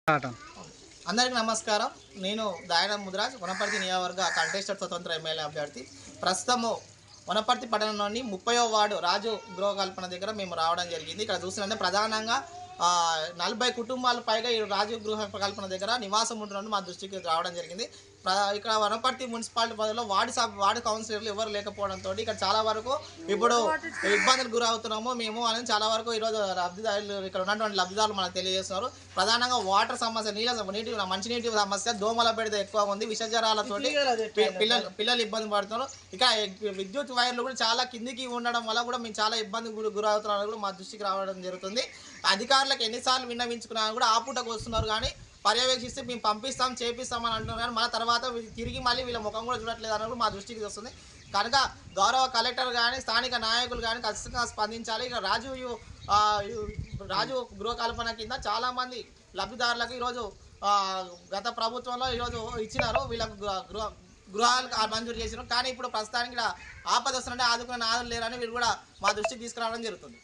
అందరికీ నమస్కారం. నేను దాయన ముద్రాజ్, వనపర్తి నియోజకవర్గ కంటెస్టెడ్ స్వతంత్ర ఎమ్మెల్యే అభ్యర్థి. ప్రస్తుతము వనపర్తి పట్టణంలోని 30వ వార్డు రాజు గృహకల్పన దగ్గర మేము రావడం జరిగింది. ఇక్కడ చూసినట్టే ప్రధానంగా 40 కుటుంబాలు పైగా ఈ రాజు గృహకల్పన దగ్గర నివాసం ఉంటున్నట్టు మా దృష్టికి రావడం జరిగింది. ఇక్కడ వనపర్తి మున్సిపాలిటీ పరిధిలో వార్డు కౌన్సిలర్లు ఎవరు లేకపోవడంతో ఇక్కడ చాలా వరకు ఇప్పుడు ఇబ్బందులు గురవుతున్నాము మేము అని చాలా వరకు ఈరోజు లబ్ధిదారులు ఇక్కడ ఉన్నటువంటి లబ్ధిదారులు మనకు తెలియజేస్తున్నారు. ప్రధానంగా వాటర్ సమస్య, నీటి మంచినీటి సమస్య, దోమల బెడద ఎక్కువ ఉంది, విషజ్వరాలతో పిల్లలు ఇబ్బంది పడుతున్నారు. ఇక విద్యుత్ వైర్లు కూడా చాలా కిందికి ఉండడం వల్ల కూడా మేము చాలా ఇబ్బంది గురవుతున్నారని కూడా మా దృష్టికి రావడం జరుగుతుంది. అధికారులకు ఎన్నిసార్లు విన్నవించుకున్నా కూడా ఆపుటకు వస్తున్నారు, కానీ పర్యవేక్షిస్తే మేము పంపిస్తాం చేపిస్తామని అంటున్నారు. కానీ మన తర్వాత తిరిగి మళ్ళీ వీళ్ళ ముఖం కూడా చూడట్లేదు అన్నది మా దృష్టికి వస్తుంది. కనుక గౌరవ కలెక్టర్ కానీ స్థానిక నాయకులు కానీ ఖచ్చితంగా స్పందించాలి. ఇక రాజు గృహకల్పన కింద చాలామంది లబ్ధిదారులకు ఈరోజు గత ప్రభుత్వంలో ఈరోజు ఇచ్చినారు, వీళ్ళకు గృహాలు మంజూరు చేసినారు. కానీ ఇప్పుడు ప్రస్తుతానికి ఆపద వస్తుంటే ఆదుకునే నాదులు లేరని వీళ్ళు కూడా మా దృష్టికి తీసుకురావడం జరుగుతుంది.